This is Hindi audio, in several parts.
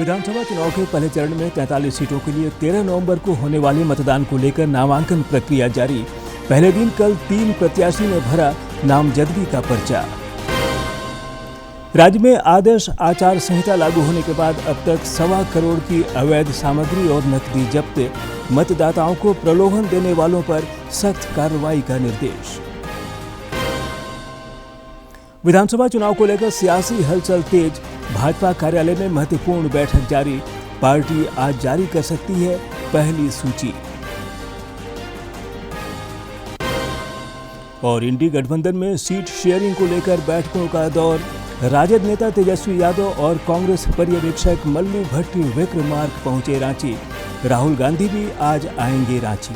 विधानसभा चुनाव के पहले चरण में 43 सीटों के लिए 13 नवंबर को होने वाले मतदान को लेकर नामांकन प्रक्रिया जारी। पहले दिन कल 3 प्रत्याशी ने भरा नामजदगी का पर्चा। राज्य में आदर्श आचार संहिता लागू होने के बाद अब तक 1.25 करोड़ की अवैध सामग्री और नकदी जब्त। मतदाताओं को प्रलोभन देने वालों पर सख्त कार्रवाई का निर्देश। विधानसभा चुनाव को लेकर सियासी हलचल तेज। भाजपा कार्यालय में महत्वपूर्ण बैठक जारी। पार्टी आज जारी कर सकती है पहली सूची। और इंडी गठबंधन में सीट शेयरिंग को लेकर बैठकों का दौर। राजद नेता तेजस्वी यादव और कांग्रेस पर्यवेक्षक मल्लू भट्टी विक्रमार्क पहुंचे रांची। राहुल गांधी भी आज आएंगे रांची।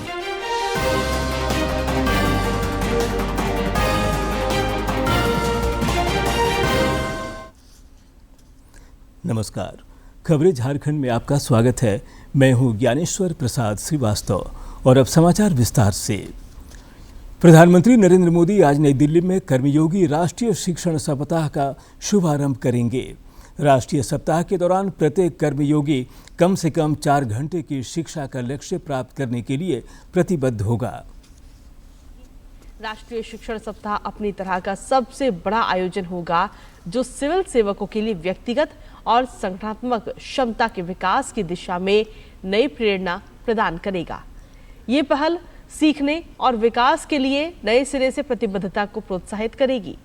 नमस्कार, खबरें झारखंड में आपका स्वागत है। मैं हूं ज्ञानेश्वर प्रसाद श्रीवास्तव और अब समाचार विस्तार से। प्रधानमंत्री नरेंद्र मोदी आज नई दिल्ली में कर्मयोगी राष्ट्रीय शिक्षण सप्ताह का शुभारंभ करेंगे। राष्ट्रीय सप्ताह के दौरान प्रत्येक कर्मयोगी कम से कम 4 घंटे की शिक्षा का लक्ष्य प्राप्त करने के लिए प्रतिबद्ध होगा। राष्ट्रीय शिक्षण सप्ताह अपनी तरह का सबसे बड़ा आयोजन होगा जो सिविल सेवकों के लिए व्यक्तिगत और संगठनात्मक क्षमता के विकास की दिशा में नई प्रेरणा प्रदान करेगा। ये पहल सीखने और विकास के लिए नए सिरे से प्रतिबद्धता को प्रोत्साहित करेगी।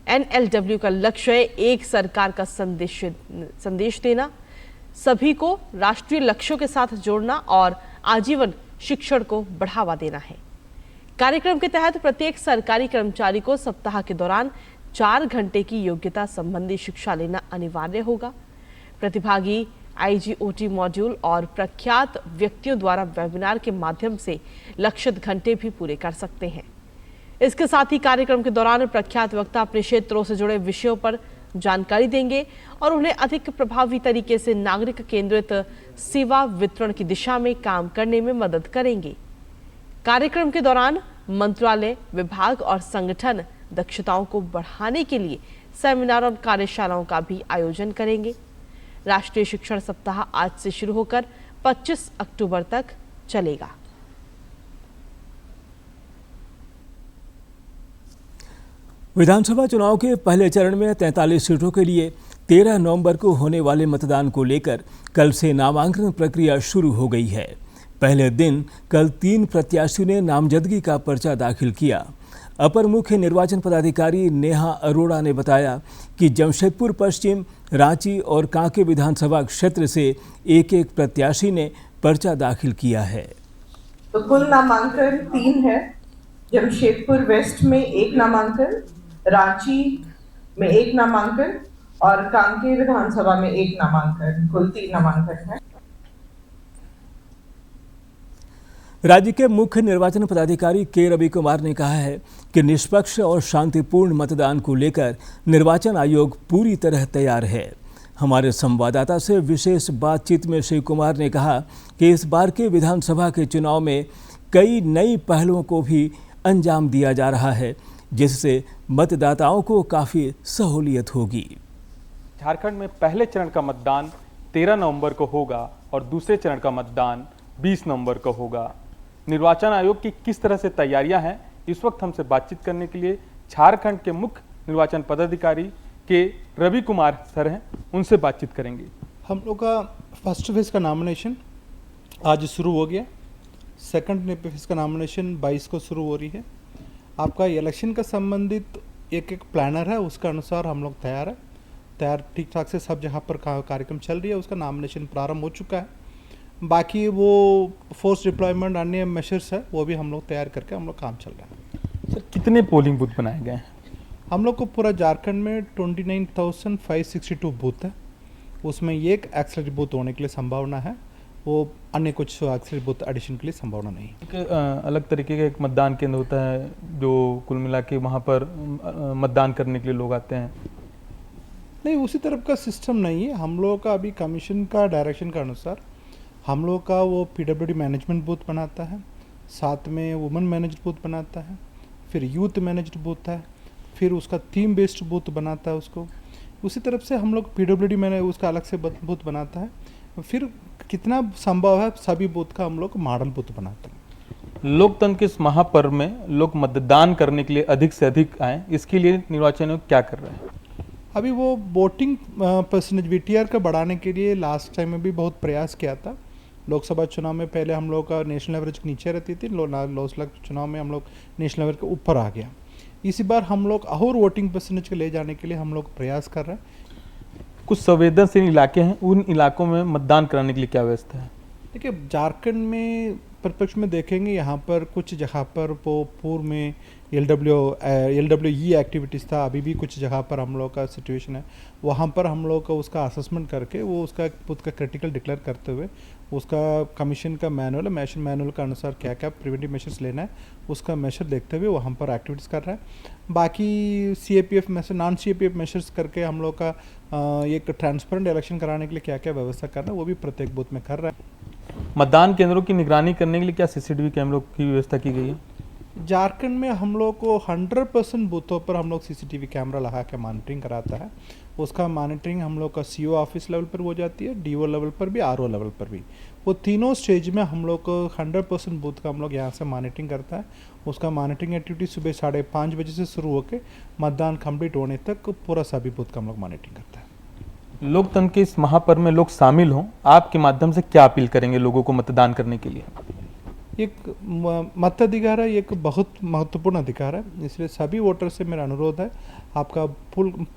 NLW का लक्ष्य है एक सरकार का संदेश देना, सभी को राष्ट्रीय लक्ष्यों के साथ जोड़ना और आजीवन शिक्षण को बढ़ावा देना है। कार्यक्रम के तहत प्रत्येक सरकारी कर्मचारी को सप्ताह के दौरान 4 घंटे की योग्यता संबंधी शिक्षा लेना अनिवार्य होगा। प्रतिभागी IGOT मॉड्यूल और प्रख्यात व्यक्तियों द्वारा वेबिनार के माध्यम से लक्षित घंटे भी पूरे कर सकते हैं। इसके साथ ही कार्यक्रम के दौरान प्रख्यात वक्ता अपने क्षेत्रों से जुड़े विषयों पर जानकारी देंगे और उन्हें अधिक प्रभावी तरीके से नागरिक केंद्रित सेवा वितरण की दिशा में काम करने में मदद करेंगे। कार्यक्रम के दौरान मंत्रालय, विभाग और संगठन दक्षताओं को बढ़ाने के लिए सेमिनार और कार्यशालाओं का भी आयोजन करेंगे। राष्ट्रीय शिक्षण सप्ताह आज से शुरू होकर 25 अक्टूबर तक चलेगा। विधानसभा चुनाव के पहले चरण में 43 सीटों के लिए 13 नवंबर को होने वाले मतदान को लेकर कल से नामांकन प्रक्रिया शुरू हो गई है। पहले दिन कल 3 प्रत्याशियों ने नामजदगी का पर्चा दाखिल किया। अपर मुख्य निर्वाचन पदाधिकारी नेहा अरोड़ा ने बताया कि जमशेदपुर पश्चिम, रांची और कांके विधानसभा क्षेत्र से एक प्रत्याशी ने पर्चा दाखिल किया है। तो कुल नामांकन 3 है। जमशेदपुर वेस्ट में 1 नामांकन, रांची में 1 नामांकन और कांके विधानसभा में 1 नामांकन, कुल 3 नामांकन है। राज्य के मुख्य निर्वाचन पदाधिकारी के रवि कुमार ने कहा है कि निष्पक्ष और शांतिपूर्ण मतदान को लेकर निर्वाचन आयोग पूरी तरह तैयार है। हमारे संवाददाता से विशेष बातचीत में श्री कुमार ने कहा कि इस बार के विधानसभा के चुनाव में कई नई पहलों को भी अंजाम दिया जा रहा है, जिससे मतदाताओं को काफ़ी सहूलियत होगी। झारखंड में पहले चरण का मतदान 13 नवंबर को होगा और दूसरे चरण का मतदान 20 नवंबर को होगा। निर्वाचन आयोग की किस तरह से तैयारियां हैं, इस वक्त हमसे बातचीत करने के लिए झारखंड के मुख्य निर्वाचन पदाधिकारी के रवि कुमार सर हैं, उनसे बातचीत करेंगे। हम लोग का फर्स्ट फेज का नामिनेशन आज शुरू हो गया। सेकंड फेज का नामिनेशन 22 को शुरू हो रही है। आपका इलेक्शन का संबंधित एक प्लानर है, उसके अनुसार हम लोग तैयार ठीक ठाक से सब जहाँ पर कार्यक्रम चल रही है उसका नामिनेशन प्रारंभ हो चुका है। बाकी वो फोर्स डिप्लॉयमेंट अन्य मेजर्स है वो भी हम लोग तैयार करके हम लोग काम चल रहा है। सर, कितने पोलिंग बूथ बनाए गए हैं? हम लोग को पूरा झारखंड में 29,562 बूथ है। उसमें एक एक्सेलरी बूथ होने के लिए संभावना है, वो अन्य कुछ एक्सेलरी बूथ एडिशन के लिए संभावना नहीं। एक अलग तरीके का एक मतदान केंद्र होता है जो कुल मिला के वहाँ पर मतदान करने के लिए लोग आते हैं। नहीं, उसी तरफ का सिस्टम नहीं है। हम लोगों का अभी कमीशन का डायरेक्शन के अनुसार हम लोग का वो PWD मैनेजमेंट बूथ बनाता है, साथ में वुमेन मैनेज्ड बूथ बनाता है, फिर यूथ मैनेज्ड बूथ है, फिर उसका थीम बेस्ड बूथ बनाता है उसको। उसी तरफ से हम लोग PWD मैंने उसका अलग से बूथ बनाता है। फिर कितना संभव है सभी बूथ का हम लोग मॉडल बूथ बनाते हैं। लोकतंत्र के इस महापर्व में लोग मतदान करने के लिए अधिक से अधिक आएँ, इसके लिए निर्वाचन आयोग क्या कर रहा है? अभी वो वोटिंग परसेंटेज VTR का बढ़ाने के लिए लास्ट टाइम में भी बहुत प्रयास किया था। लोकसभा चुनाव में पहले हम लोग का नेशनल एवरेज नीचे रहती थी, लोकसभा चुनाव में हम लोग नेशनल एवरेज के ऊपर आ गया। इसी बार हम लोग और वोटिंग परसेंटेज को ले जाने के लिए हम लोग प्रयास कर रहे हैं। कुछ संवेदनशील इलाके हैं, उन इलाकों में मतदान कराने के लिए क्या व्यवस्था है? देखिए, झारखंड में परिप्रेक्ष्य में देखेंगे, यहाँ पर कुछ जगह पर वो पूर्व में LWE एक्टिविटीज़ था, अभी भी कुछ जगह पर हम लोग का सिचुएशन है, वहाँ पर हम लोग का उसका असेसमेंट करके वो उसका खुद का क्रिटिकल डिक्लेयर करते हुए उसका कमीशन का मैनुअल के अनुसार क्या क्या प्रिवेंटिव मेजर्स लेना है उसका मेजर देखते हुए वहाँ पर एक्टिविटीज़ कर रहा है। बाकी CAPF major, non CAPF majors करके हम लोग का एक ट्रांसपेरेंट इलेक्शन कराने के लिए क्या क्या व्यवस्था कर रहा है वो भी प्रत्येक बूथ में कर रहा है। मतदान केंद्रों की निगरानी करने के लिए क्या CCTV कैमरों की व्यवस्था की गई है? झारखंड में हम लोग को 100% बूथों पर हम लोग CCTV कैमरा लगा के मॉनिटरिंग कराता है। उसका मॉनिटरिंग हम लोग का CO ऑफिस लेवल पर हो जाती है, DO लेवल पर भी, RO लेवल पर भी। वो तीनों स्टेज में हम लोग को 100% बूथ का हम लोग यहाँ से मॉनिटरिंग करता है। उसका मॉनिटरिंग एक्टिविटी सुबह 5:30 बजे से शुरू होकर मतदान कंप्लीट होने तक पूरा सभी बूथ का हम लोग मॉनिटरिंग करता है। लोकतंत्र के इस महापर्व में लोग शामिल हों, आपके माध्यम से क्या अपील करेंगे लोगों को मतदान करने के लिए? एक मताधिकार है, एक बहुत महत्वपूर्ण अधिकार है, इसलिए सभी वोटर से मेरा अनुरोध है, आपका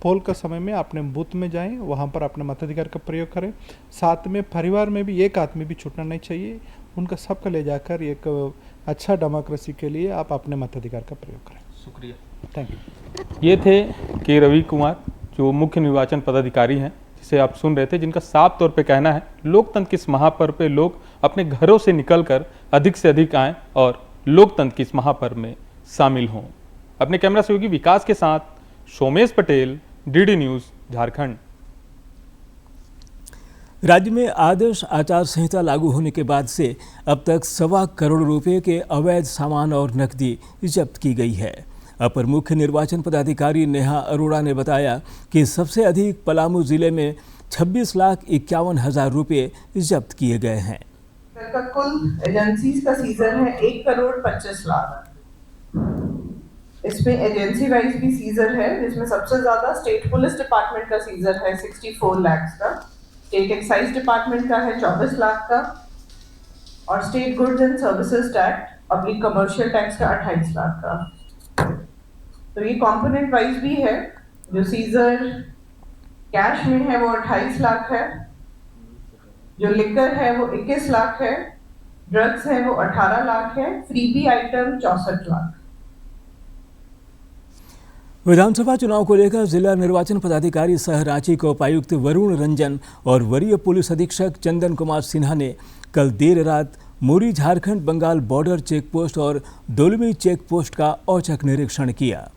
पोल का समय में अपने बूथ में जाएं, वहां पर अपने मताधिकार का प्रयोग करें। साथ में परिवार में भी एक आदमी भी छूटना नहीं चाहिए, उनका सबका ले जाकर एक अच्छा डेमोक्रेसी के लिए आप अपने मताधिकार का प्रयोग करें। शुक्रिया, थैंक यू। ये थे के रवि कुमार, जो मुख्य निर्वाचन पदाधिकारी हैं, जिसे आप सुन रहे थे, जिनका साफ तौर पे कहना है लोकतंत्र के इस महापर्व पे लोग अपने घरों से निकलकर अधिक से अधिक आएं और लोकतंत्र के इस महापर्व में शामिल हों। अपने कैमरा सहयोगी विकास के साथ सोमेश पटेल, DD न्यूज़, झारखंड। राज्य में आदर्श आचार संहिता लागू होने के बाद से अब तक 1.25 करोड़ रुपए के अवैध सामान और नकदी जब्त की गई है। अपर मुख्य निर्वाचन पदाधिकारी नेहा अरोड़ा ने बताया कि सबसे अधिक पलामू जिले में 26,51,000 रुपए जब्त किए गए हैं। का कुल एजेंसीज का सीजर है 1,25,00,000। इसमें एजेंसी वाइज भी सीजर है, जिसमें सबसे ज्यादा स्टेट पुलिस डिपार्टमेंट का सीजर है 64 लाख का, स्टेट एक्साइज डिपार्टमेंट का है 24 लाख का, और state goods and services tax public commercial tax का 28 लाख का। तो ये कंपोनेंट वाइज भी है। जो सीजर कैश में है वो 28 लाख है, जो लिकर है वो 21 लाख है, ड्रग्स है वो 18 लाख है, फ्रीबी आइटम 64 लाख। विधानसभा चुनाव को लेकर जिला निर्वाचन पदाधिकारी सह रांची के उपायुक्त वरुण रंजन और वरीय पुलिस अधीक्षक चंदन कुमार सिन्हा ने कल देर रात Muri Jharkhand Bengal border check post और दोलमी चेक पोस्ट का औचक निरीक्षण किया।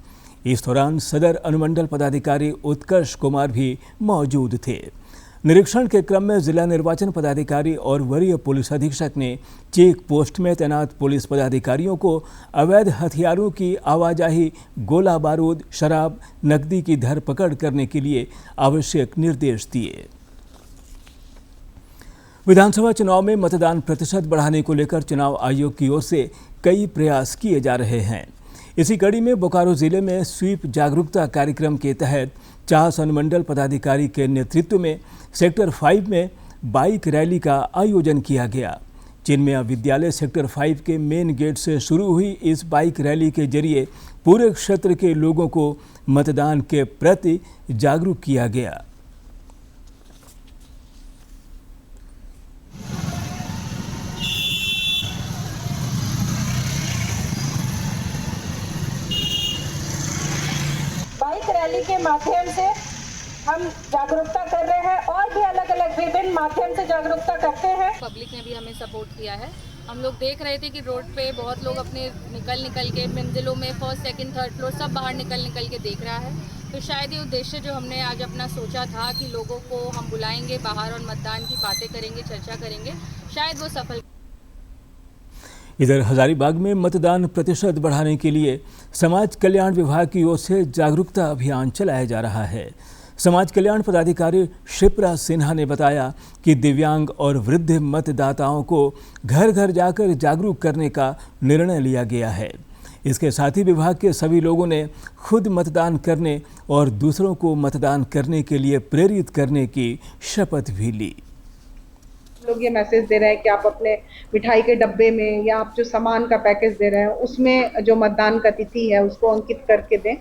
इस दौरान सदर अनुमंडल पदाधिकारी उत्कर्ष कुमार भी मौजूद थे। निरीक्षण के क्रम में जिला निर्वाचन पदाधिकारी और वरीय पुलिस अधीक्षक ने चेक पोस्ट में तैनात पुलिस पदाधिकारियों को अवैध हथियारों की आवाजाही, गोला बारूद, शराब, नकदी की धरपकड़ करने के लिए आवश्यक निर्देश दिए। विधानसभा चुनाव में मतदान प्रतिशत बढ़ाने को लेकर चुनाव आयोग की ओर से कई प्रयास किए जा रहे हैं। इसी कड़ी में बोकारो जिले में स्वीप जागरूकता कार्यक्रम के तहत चास अनुमंडल पदाधिकारी के नेतृत्व में सेक्टर 5 में बाइक रैली का आयोजन किया गया। चिन्मया विद्यालय सेक्टर 5 के मेन गेट से शुरू हुई इस बाइक रैली के जरिए पूरे क्षेत्र के लोगों को मतदान के प्रति जागरूक किया गया। बाइक रैली के माध्यम से हम जागरूकता कर रहे हैं और भी अलग अलग विभिन्न माध्यम से जागरूकता करते हैं। पब्लिक ने भी हमें सपोर्ट किया है। हम लोग देख रहे थे कि रोड पे बहुत लोग अपने निकल के मंजिलों में फर्स्ट सेकंड थर्ड फ्लोर सब बाहर निकल के देख रहा है। तो शायद ये उद्देश्य जो हमने आज अपना सोचा था कि लोगों को हम बुलाएंगे बाहर और मतदान की बातें करेंगे, चर्चा करेंगे, शायद वो सफल। इधर हजारीबाग में मतदान प्रतिशत बढ़ाने के लिए समाज कल्याण विभाग की ओर से जागरूकता अभियान चलाया जा रहा है। समाज कल्याण पदाधिकारी शिप्रा सिन्हा ने बताया कि दिव्यांग और वृद्ध मतदाताओं को घर घर जाकर जागरूक करने का निर्णय लिया गया है। इसके साथ ही विभाग के सभी लोगों ने खुद मतदान करने और दूसरों को मतदान करने के लिए प्रेरित करने की शपथ भी ली। लोग ये मैसेज दे रहे हैं कि आप अपने मिठाई के डब्बे में या आप जो सामान का पैकेज दे रहे हैं उसमें जो मतदान का तिथि है उसको अंकित करके दें।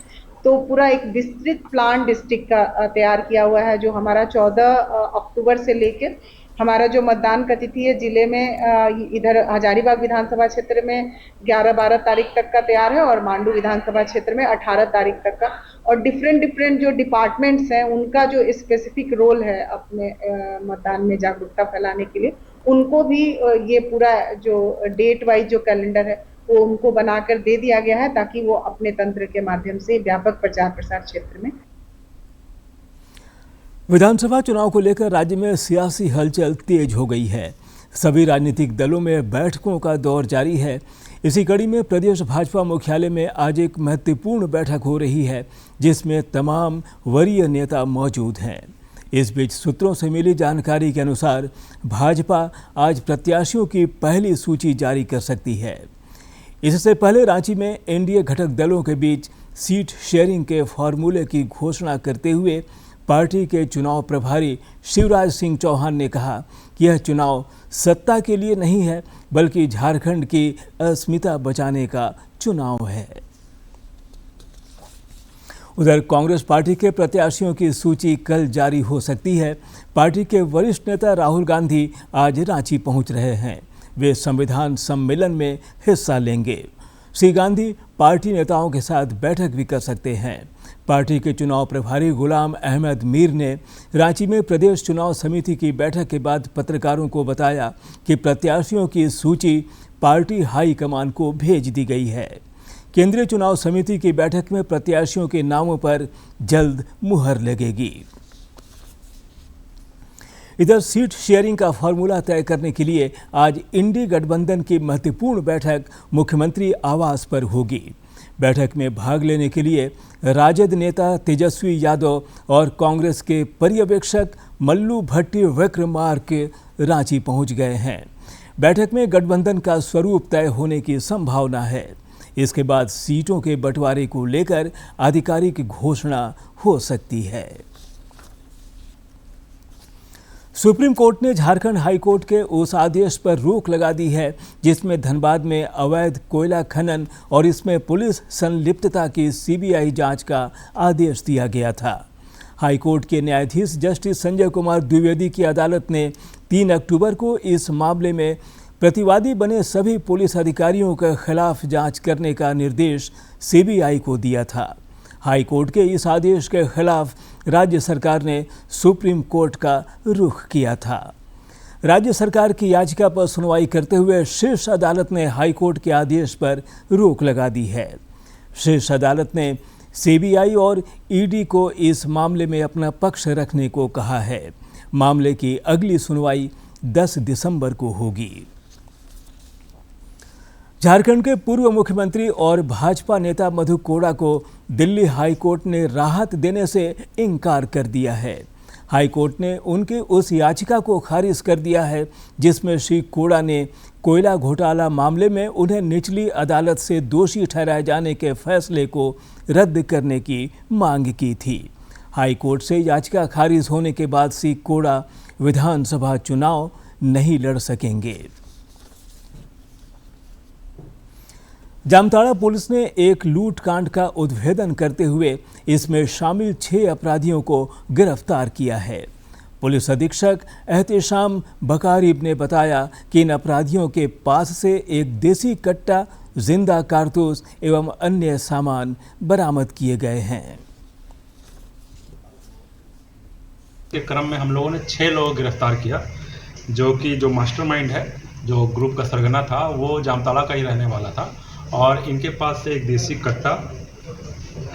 तो पूरा एक विस्तृत प्लान डिस्ट्रिक्ट का तैयार किया हुआ है, जो हमारा 14 अक्टूबर से लेकर हमारा जो मतदान का तिथि है जिले में इधर हजारीबाग विधानसभा क्षेत्र में 11-12 तारीख तक का तैयार है और मांडू विधानसभा क्षेत्र में 18 तारीख तक का। और डिफरेंट जो डिपार्टमेंट्स हैं उनका जो स्पेसिफिक रोल है अपने मतदान में जागरूकता फैलाने के लिए, उनको भी ये पूरा जो डेट वाइज जो कैलेंडर है वो उनको बनाकर दे दिया गया है, ताकि वो अपने तंत्र के माध्यम से व्यापक प्रचार प्रसार क्षेत्र में। विधानसभा चुनाव को लेकर राज्य में सियासी हलचल तेज हो गई है। सभी राजनीतिक दलों में बैठकों का दौर जारी है। इसी कड़ी में प्रदेश भाजपा मुख्यालय में आज एक महत्वपूर्ण बैठक हो रही है, जिसमें तमाम वरीय नेता मौजूद हैं। इस बीच सूत्रों से मिली जानकारी के अनुसार भाजपा आज प्रत्याशियों की पहली सूची जारी कर सकती है। इससे पहले रांची में एनडीए घटक दलों के बीच सीट शेयरिंग के फॉर्मूले की घोषणा करते हुए पार्टी के चुनाव प्रभारी शिवराज सिंह चौहान ने कहा कि यह चुनाव सत्ता के लिए नहीं है, बल्कि झारखंड की अस्मिता बचाने का चुनाव है। उधर कांग्रेस पार्टी के प्रत्याशियों की सूची कल जारी हो सकती है। पार्टी के वरिष्ठ नेता राहुल गांधी आज रांची पहुंच रहे हैं। वे संविधान सम्मेलन में हिस्सा लेंगे। श्री गांधी पार्टी नेताओं के साथ बैठक भी कर सकते हैं। पार्टी के चुनाव प्रभारी गुलाम अहमद मीर ने रांची में प्रदेश चुनाव समिति की बैठक के बाद पत्रकारों को बताया कि प्रत्याशियों की सूची पार्टी हाईकमान को भेज दी गई है। केंद्रीय चुनाव समिति की बैठक में प्रत्याशियों के नामों पर जल्द मुहर लगेगी। इधर सीट शेयरिंग का फॉर्मूला तय करने के लिए आज इंडी गठबंधन की महत्वपूर्ण बैठक मुख्यमंत्री आवास पर होगी। बैठक में भाग लेने के लिए राजद नेता तेजस्वी यादव और कांग्रेस के पर्यवेक्षक मल्लू भट्टी विक्रमार्क रांची पहुंच गए हैं। बैठक में गठबंधन का स्वरूप तय होने की संभावना है। इसके बाद सीटों के बंटवारे को लेकर आधिकारिक घोषणा हो सकती है। सुप्रीम कोर्ट ने झारखंड हाई कोर्ट के उस आदेश पर रोक लगा दी है जिसमें धनबाद में अवैध कोयला खनन और इसमें पुलिस संलिप्तता की सीबीआई जांच का आदेश दिया गया था। हाई कोर्ट के न्यायाधीश जस्टिस संजय कुमार द्विवेदी की अदालत ने 3 अक्टूबर को इस मामले में प्रतिवादी बने सभी पुलिस अधिकारियों के खिलाफ जांच करने का निर्देश सीबीआई को दिया था। हाई कोर्ट के इस आदेश के खिलाफ राज्य सरकार ने सुप्रीम कोर्ट का रुख किया था। राज्य सरकार की याचिका पर सुनवाई करते हुए शीर्ष अदालत ने हाई कोर्ट के आदेश पर रोक लगा दी है। शीर्ष अदालत ने सीबीआई और ईडी को इस मामले में अपना पक्ष रखने को कहा है। मामले की अगली सुनवाई 10 दिसंबर को होगी। झारखंड के पूर्व मुख्यमंत्री और भाजपा नेता मधु कोड़ा को दिल्ली हाई कोर्ट ने राहत देने से इनकार कर दिया है। हाई कोर्ट ने उनकी उस याचिका को खारिज कर दिया है जिसमें श्री कोड़ा ने कोयला घोटाला मामले में उन्हें निचली अदालत से दोषी ठहराए जाने के फैसले को रद्द करने की मांग की थी। हाई कोर्ट से याचिका खारिज होने के बाद श्री कोड़ा विधानसभा चुनाव नहीं लड़ सकेंगे। जामताड़ा पुलिस ने एक लूट कांड का उद्भेदन करते हुए इसमें शामिल 6 अपराधियों को गिरफ्तार किया है। पुलिस अधीक्षक एहतेशाम बकारिब ने बताया कि इन अपराधियों के पास से एक देसी कट्टा, जिंदा कारतूस एवं अन्य सामान बरामद किए गए हैं। के क्रम में हम लोगों ने 6 लोग गिरफ्तार किया, जो मास्टरमाइंड है, जो ग्रुप का सरगना था, वो जामताड़ा का ही रहने वाला था। और इनके पास से एक देसी कट्टा,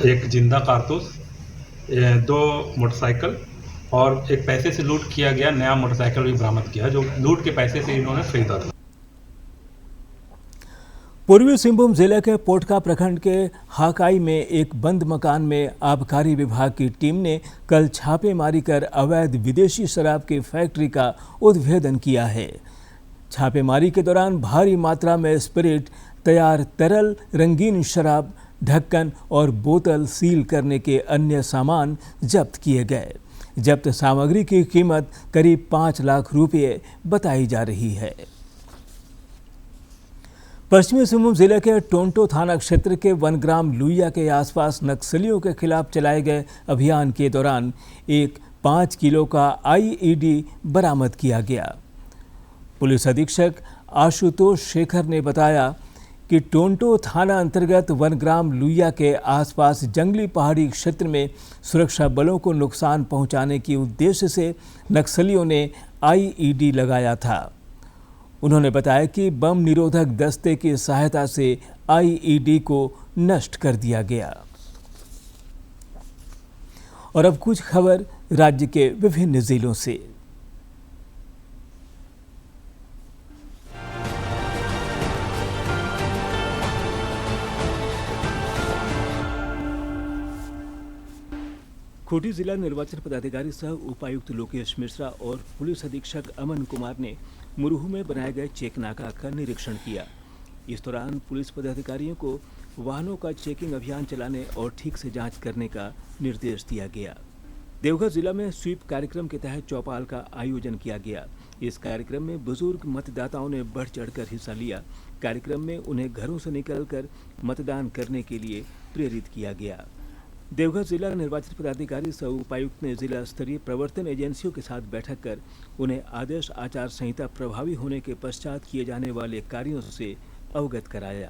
एक जिंदा कारतूस, 2 मोटरसाइकिल और एक पैसे से लूट किया गया नया मोटरसाइकिल भी बरामद किया, जो लूट के पैसे से इन्होंने खरीदा था। पूर्वी सिंहभूम जिले के पोटका प्रखंड के हाकाई में एक बंद मकान में आबकारी विभाग की टीम ने कल छापेमारी कर अवैध विदेशी शराब की फैक्ट्री का उद्भेदन किया है। छापेमारी के दौरान भारी मात्रा में स्पिरिट, तैयार तरल, रंगीन शराब, ढक्कन और बोतल सील करने के अन्य सामान जब्त किए गए। जब्त सामग्री की कीमत करीब 5 लाख रुपये बताई जा रही है। पश्चिमी सिंहभूम जिले के टोंटो थाना क्षेत्र के वनग्राम लुइया के आसपास नक्सलियों के खिलाफ चलाए गए अभियान के दौरान एक 5 किलो का आईईडी बरामद किया गया। पुलिस अधीक्षक आशुतोष शेखर ने बताया कि टोंटो थाना अंतर्गत वनग्राम लुइया के आसपास जंगली पहाड़ी क्षेत्र में सुरक्षा बलों को नुकसान पहुंचाने के उद्देश्य से नक्सलियों ने आईईडी लगाया था। उन्होंने बताया कि बम निरोधक दस्ते की सहायता से आईईडी को नष्ट कर दिया गया। और अब कुछ खबर राज्य के विभिन्न जिलों से। खूंटी जिला निर्वाचन पदाधिकारी सह उपायुक्त लोकेश मिश्रा और पुलिस अधीक्षक अमन कुमार ने मुरुहू में बनाए गए चेक नाका का निरीक्षण किया। इस दौरान पुलिस पदाधिकारियों को वाहनों का चेकिंग अभियान चलाने और ठीक से जांच करने का निर्देश दिया गया। देवघर जिला में स्वीप कार्यक्रम के तहत चौपाल का आयोजन किया गया। इस कार्यक्रम में बुजुर्ग मतदाताओं ने बढ़ चढ़कर हिस्सा लिया। कार्यक्रम में उन्हें घरों से निकलकर मतदान करने के लिए प्रेरित किया गया। देवघर जिला निर्वाचन पदाधिकारी सह उपायुक्त ने जिला स्तरीय प्रवर्तन एजेंसियों के साथ बैठक कर उन्हें आदर्श आचार संहिता प्रभावी होने के पश्चात किए जाने वाले कार्यों से अवगत कराया।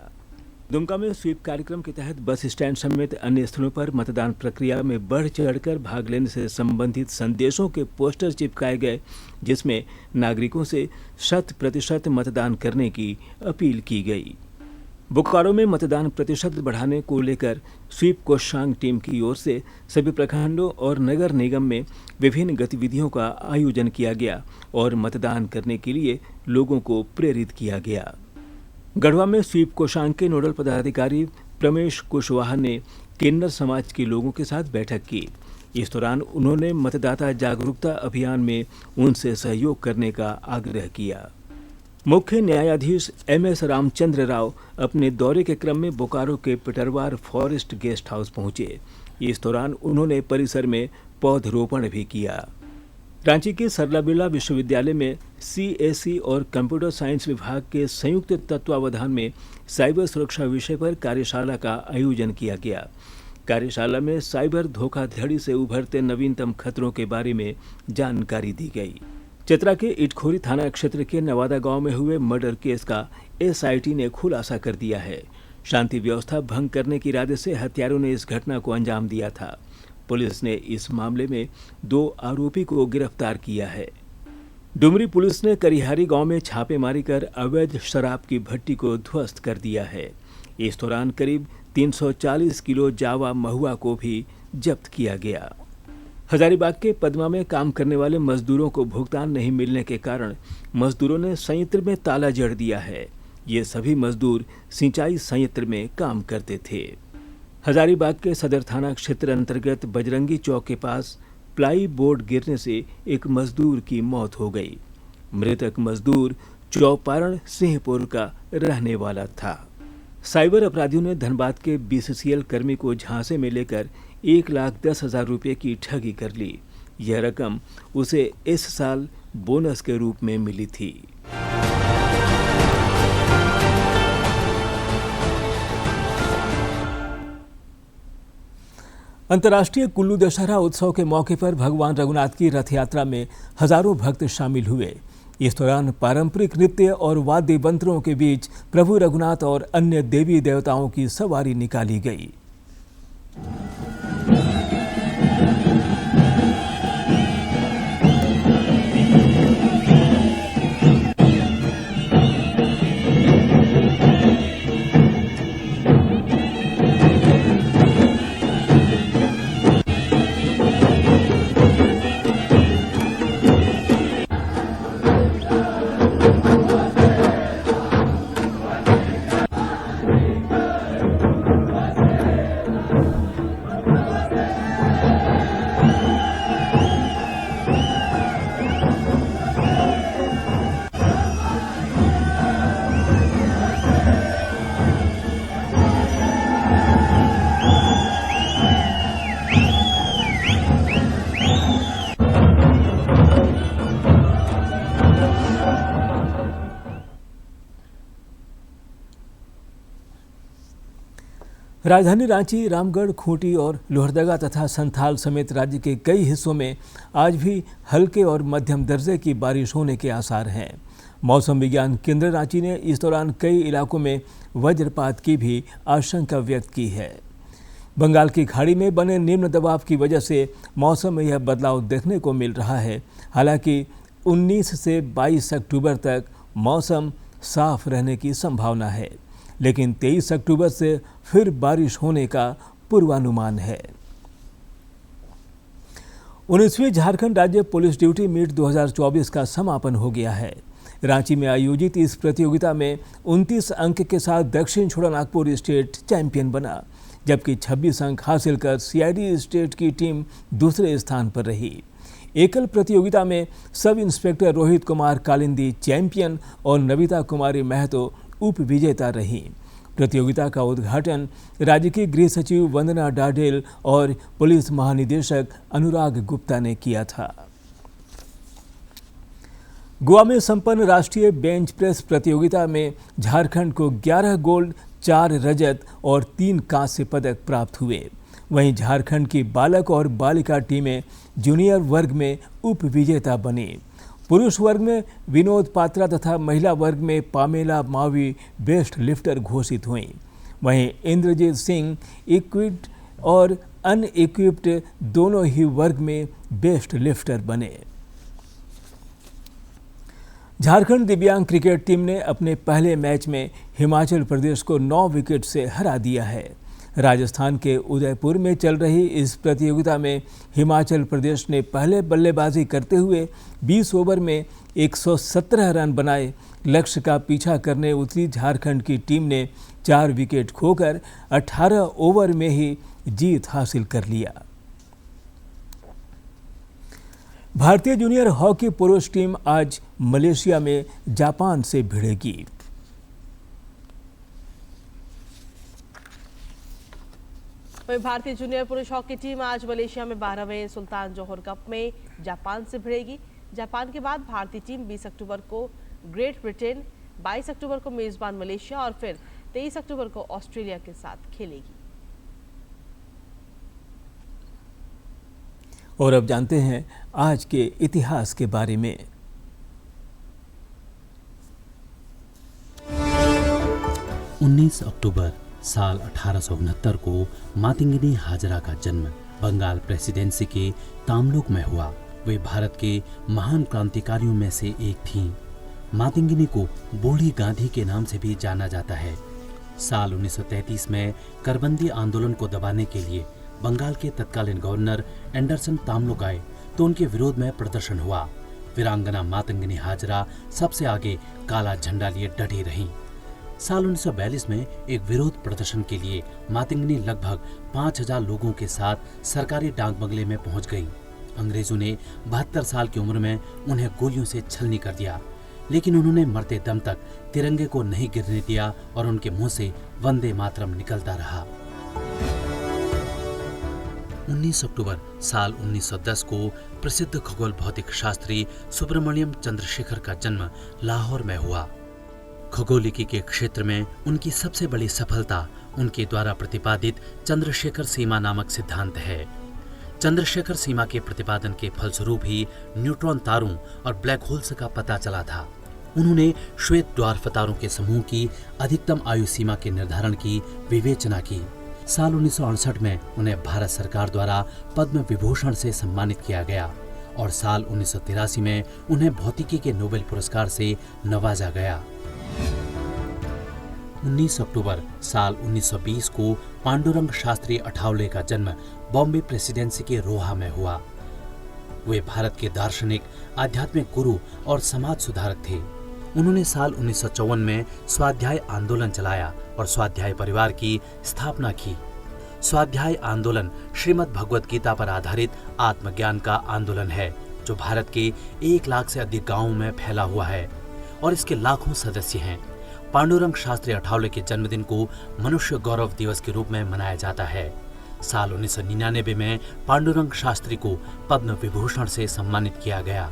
दुमका में स्वीप कार्यक्रम के तहत बस स्टैंड समेत अन्य स्थलों पर मतदान प्रक्रिया में बढ़ चढ़कर भाग लेने से संबंधित संदेशों के पोस्टर चिपकाए गए, जिसमें नागरिकों से 100% मतदान करने की अपील की गई। बोकारो में मतदान प्रतिशत बढ़ाने को लेकर स्वीप कोषांग टीम की ओर से सभी प्रखंडों और नगर निगम में विभिन्न गतिविधियों का आयोजन किया गया और मतदान करने के लिए लोगों को प्रेरित किया गया। गढ़वा में स्वीप कोषांग के नोडल पदाधिकारी प्रमेश कुशवाहा ने किन्नर समाज के लोगों के साथ बैठक की। इस दौरान उन्होंने मतदाता जागरूकता अभियान में उनसे सहयोग करने का आग्रह किया। मुख्य न्यायाधीश एमएस रामचंद्र राव अपने दौरे के क्रम में बोकारो के पिटरवार फॉरेस्ट गेस्ट हाउस पहुंचे। इस दौरान उन्होंने परिसर में पौधरोपण भी किया। रांची के सरला बिरला विश्वविद्यालय में सीएसी और कंप्यूटर साइंस विभाग के संयुक्त तत्वावधान में साइबर सुरक्षा विषय पर कार्यशाला का आयोजन किया गया। कार्यशाला में साइबर धोखाधड़ी से उभरते नवीनतम खतरों के बारे में जानकारी दी गई। चतरा के इटखोरी थाना क्षेत्र के नवादा गांव में हुए मर्डर केस का एसआईटी ने खुलासा कर दिया है। शांति व्यवस्था भंग करने के इरादे से हत्यारों ने इस घटना को अंजाम दिया था। पुलिस ने इस मामले में 2 आरोपी को गिरफ्तार किया है। डुमरी पुलिस ने करिहारी गांव में छापेमारी कर अवैध शराब की भट्टी को ध्वस्त कर दिया है। इस दौरान करीब 340 किलो जावा महुआ को भी जब्त किया गया। हजारीबाग के पदमा में काम करने वाले मजदूरों को भुगतान नहीं मिलने के कारण मजदूरों ने संयंत्र में ताला जड़ दिया है। ये सभी मजदूर सिंचाई संयंत्र में काम करते थे। हजारीबाग के सदर थाना क्षेत्र अंतर्गत बजरंगी चौक के पास प्लाई बोर्ड गिरने से एक मजदूर की मौत हो गई। मृतक मजदूर चौपारण सिंहपुर का रहने वाला था। साइबर अपराधियों ने धनबाद के बीसीसीएल कर्मी को झांसे में लेकर 1,10,000 रुपये की ठगी कर ली। यह रकम उसे इस साल बोनस के रूप में मिली थी। अंतर्राष्ट्रीय कुल्लू दशहरा उत्सव के मौके पर भगवान रघुनाथ की रथ यात्रा में हजारों भक्त शामिल हुए। इस दौरान पारंपरिक नृत्य और वाद्य यंत्रों के बीच प्रभु रघुनाथ और अन्य देवी देवताओं की सवारी निकाली गई। राजधानी रांची, रामगढ़, खूंटी और लोहरदगा तथा संथाल समेत राज्य के कई हिस्सों में आज भी हल्के और मध्यम दर्जे की बारिश होने के आसार हैं। मौसम विज्ञान केंद्र रांची ने इस दौरान कई इलाकों में वज्रपात की भी आशंका व्यक्त की है। बंगाल की खाड़ी में बने निम्न दबाव की वजह से मौसम में यह बदलाव देखने को मिल रहा है। हालांकि 19 से 22 अक्टूबर तक मौसम साफ रहने की संभावना है, लेकिन 23 अक्टूबर से फिर बारिश होने का पूर्वानुमान है। 19वीं झारखंड राज्य पुलिस ड्यूटी मीट 2024 का समापन हो गया है। रांची में आयोजित इस प्रतियोगिता में 29 अंक के साथ दक्षिण छोटानागपुर स्टेट चैंपियन बना, जबकि 26 अंक हासिल कर सीआईडी स्टेट की टीम दूसरे स्थान पर रही। एकल प्रतियोगिता में sub inspector Rohit Kumar Kalindi champion और नविता कुमारी महतो उप विजेता रही। प्रतियोगिता का उद्घाटन राज्य की गृह सचिव वंदना डाडेल और पुलिस महानिदेशक अनुराग गुप्ता ने किया था। गोवा में संपन्न राष्ट्रीय बेंच प्रेस प्रतियोगिता में झारखंड को 11 गोल्ड, 4 रजत और 3 कांस्य पदक प्राप्त हुए। वहीं झारखंड की बालक और बालिका टीमें जूनियर वर्ग में उप विजेता बनी। पुरुष वर्ग में विनोद पात्रा तथा महिला वर्ग में पामेला मावी बेस्ट लिफ्टर घोषित हुई। वहीं इंद्रजीत सिंह इक्विप्ड और अनइक्विप्ड दोनों ही वर्ग में बेस्ट लिफ्टर बने। झारखंड दिव्यांग क्रिकेट टीम ने अपने पहले मैच में हिमाचल प्रदेश को 9 विकेट से हरा दिया है। राजस्थान के उदयपुर में चल रही इस प्रतियोगिता में हिमाचल प्रदेश ने पहले बल्लेबाजी करते हुए 20 ओवर में 117 रन बनाए। लक्ष्य का पीछा करने उतरी झारखंड की टीम ने 4 विकेट खोकर 18 ओवर में ही जीत हासिल कर लिया। भारतीय जूनियर हॉकी पुरुष टीम आज मलेशिया में जापान से भिड़ेगी। वहीं भारतीय जूनियर पुरुष हॉकी टीम आज मलेशिया में 12वें सुल्तान जोहर कप में जापान से भिड़ेगी। जापान के बाद भारतीय टीम 20 अक्टूबर को ग्रेट ब्रिटेन, 22 अक्टूबर को मेजबान मलेशिया और फिर 23 अक्टूबर को ऑस्ट्रेलिया के साथ खेलेगी। और अब जानते हैं आज के इतिहास के बारे में। उन्नीस अक्टूबर साल 1869 को मातंगिनी हाजरा का जन्म बंगाल प्रेसिडेंसी के तामलुक में हुआ। वे भारत के महान क्रांतिकारियों में से एक थीं। मातंगिनी को बूढ़ी गांधी के नाम से भी जाना जाता है। साल 1933 में करबंदी आंदोलन को दबाने के लिए बंगाल के तत्कालीन गवर्नर एंडरसन तामलुक आए तो उनके विरोध में प्रदर्शन हुआ। वीरांगना मातंगिनी हाजरा सबसे आगे काला झंडा लिए डटी रहीं। साल 1942 में एक विरोध प्रदर्शन के लिए मातंगिनी लगभग 5000 लोगों के साथ सरकारी डाक बंगले में पहुंच गई। अंग्रेजों ने 72 साल की उम्र में उन्हें गोलियों से छलनी कर दिया, लेकिन उन्होंने मरते दम तक तिरंगे को नहीं गिरने दिया और उनके मुंह से वंदे मातरम निकलता रहा। 19 अक्टूबर साल 1910 को प्रसिद्ध खगोल भौतिक शास्त्री सुब्रमण्यम चंद्रशेखर का जन्म लाहौर में हुआ। खगोलिकी के क्षेत्र में उनकी सबसे बड़ी सफलता उनके द्वारा प्रतिपादित चंद्रशेखर सीमा नामक सिद्धांत है। चंद्रशेखर सीमा के प्रतिपादन के फलस्वरूप ही न्यूट्रॉन तारों और ब्लैक होल्स का पता चला था। उन्होंने श्वेत ड्वार्फ तारों के समूह की अधिकतम आयु सीमा के निर्धारण की विवेचना की। साल 1968 में उन्हें भारत सरकार द्वारा पद्म विभूषण से सम्मानित किया गया और साल 1983 में उन्हें भौतिकी के नोबेल पुरस्कार से नवाजा गया। 19 अक्टूबर साल 1920 को पांडुरंग शास्त्री अठावले का जन्म बॉम्बे प्रेसिडेंसी के रोहा में हुआ। वे भारत के दार्शनिक, आध्यात्मिक गुरु और समाज सुधारक थे। उन्होंने साल 1954 में स्वाध्याय आंदोलन चलाया और स्वाध्याय परिवार की स्थापना की। स्वाध्याय आंदोलन श्रीमद् भगवत गीता पर आधारित आत्मज्ञान का आंदोलन है, जो भारत के 1 लाख से अधिक गांवों में फैला हुआ है और इसके लाखों सदस्य हैं। पांडुरंग शास्त्री अठावले के जन्मदिन को मनुष्य गौरव दिवस के रूप में मनाया जाता है। साल 1999 में पांडुरंग शास्त्री को पद्म विभूषण से सम्मानित किया गया।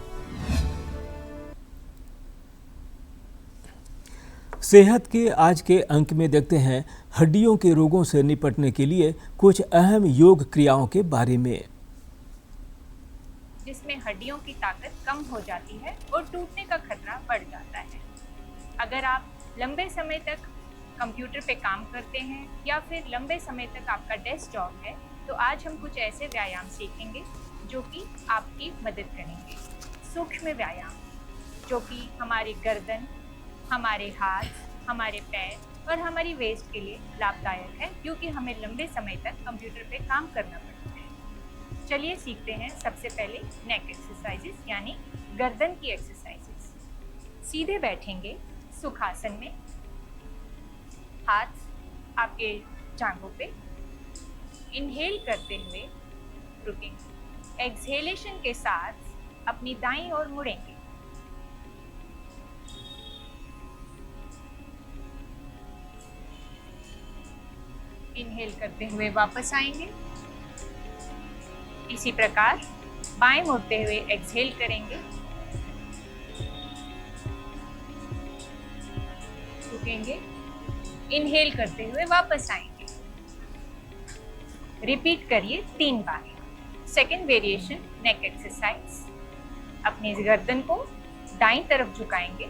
सेहत के आज के अंक में देखते हैं हड्डियों के रोगों से निपटने के लिए कुछ अहम योग क्रियाओं के बारे में, जिसमें हड्डियों की ताकत कम हो जाती है और टूटने का खतरा बढ़ जाता है। अगर आप लंबे समय तक कंप्यूटर पे काम करते हैं या फिर लंबे समय तक आपका डेस्क जॉब है, तो आज हम कुछ ऐसे व्यायाम सीखेंगे जो कि आपकी मदद करेंगे। सूक्ष्म व्यायाम जो कि हमारी गर्दन, हमारे हाथ, हमारे पैर और हमारी वेस्ट के लिए लाभदायक है, क्योंकि हमें लंबे समय तक कंप्यूटर पे काम करना पड़ता है। चलिए सीखते हैं सबसे पहले नेक एक्सरसाइजेस यानी गर्दन की एक्सरसाइजेस। सीधे बैठेंगे सुखासन में, हाथ आपके जांघों पे, इनहेल करते हुए रुकेंगे। एक्सहेलेशन के साथ अपनी दाईं ओर मुड़ेंगे। इनहेल करते हुए वापस आएंगे। इसी प्रकार बाएं मुड़ते हुए एक्सहेल करेंगे, रुकेंगे, इनहेल करते हुए वापस आएंगे। रिपीट करिए 3 बार। सेकेंड वेरिएशन नेक एक्सरसाइज। अपनी गर्दन को दाईं तरफ झुकाएंगे,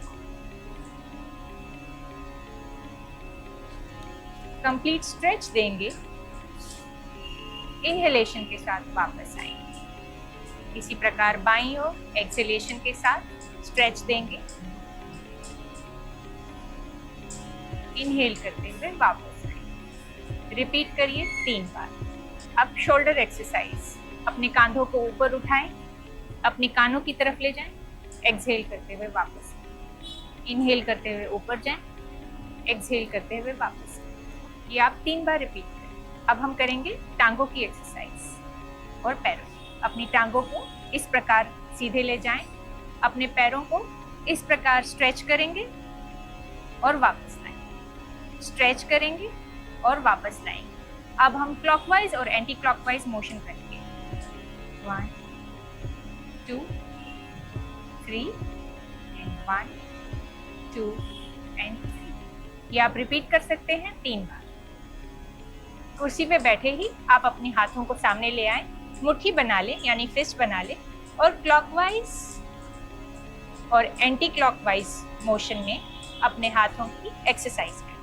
कंप्लीट स्ट्रेच देंगे, इनहेलेशन के साथ वापस आएंगे। इसी प्रकार बाईं ओर एक्सहेलेशन के साथ स्ट्रेच देंगे, इनहेल करते हुए वापस आएंगे। रिपीट करिए 3 बार। अब शोल्डर एक्सरसाइज। अपने कांधों को ऊपर उठाएं, अपने कानों की तरफ ले जाएं, एक्सहेल करते हुए वापस, इनहेल करते हुए ऊपर जाएं, एक्सहेल करते हुए वापस। ये आप 3 बार रिपीट करें। अब हम करेंगे टांगों की एक्सरसाइज और पैरों। अपनी टांगों को इस प्रकार सीधे ले जाएं, अपने पैरों को इस प्रकार स्ट्रेच करेंगे और वापस लाएं, स्ट्रेच करेंगे और वापस लाएंगे। अब हम क्लॉकवाइज और एंटी क्लॉकवाइज मोशन करेंगे। 1 2 3 1 2 3। ये आप रिपीट कर सकते हैं 3 बार। कुर्सी पे बैठे ही आप अपने हाथों को सामने ले आएं, मुट्ठी बना लें यानी फिस्ट बना लें और क्लॉकवाइज और एंटी क्लॉकवाइज मोशन में अपने हाथों की एक्सरसाइज करें।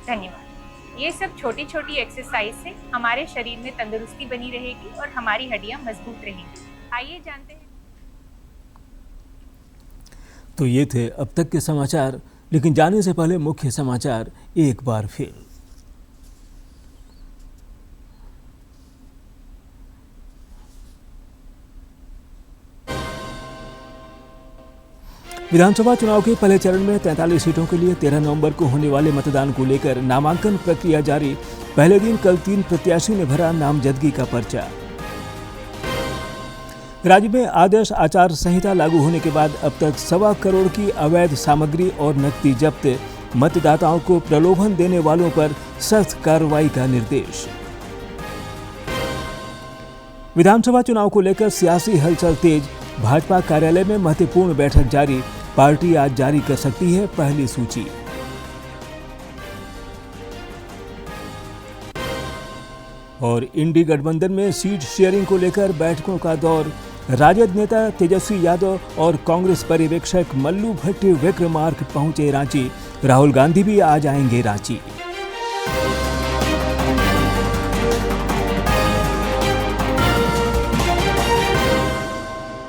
धन्यवाद। ये सब छोटी छोटी एक्सरसाइज से हमारे शरीर में तंदुरुस्ती बनी रहेगी और हमारी हड्डियां मजबूत रहेंगी। आइए जानते हैं। तो ये थे अब तक के समाचार, लेकिन जाने से पहले मुख्य समाचार एक बार फिर। विधानसभा चुनाव के पहले चरण में 43 सीटों के लिए 13 नवंबर को होने वाले मतदान को लेकर नामांकन प्रक्रिया जारी। पहले दिन कल 3 प्रत्याशियों ने भरा नामजदगी का पर्चा। राज्य में आदर्श आचार संहिता लागू होने के बाद अब तक 1.25 करोड़ की अवैध सामग्री और नकदी जब्त। मतदाताओं को प्रलोभन देने वालों पर सख्त कार्रवाई का निर्देश। विधानसभा चुनाव को लेकर सियासी हलचल तेज। भाजपा कार्यालय में महत्वपूर्ण बैठक जारी। पार्टी आज जारी कर सकती है पहली सूची। और इंडी गठबंधन में सीट शेयरिंग को लेकर बैठकों का दौर। राजद नेता तेजस्वी यादव और कांग्रेस पर्यवेक्षक मल्लू भट्ट विक्रमार्क पहुंचे रांची। राहुल गांधी भी आज आएंगे रांची।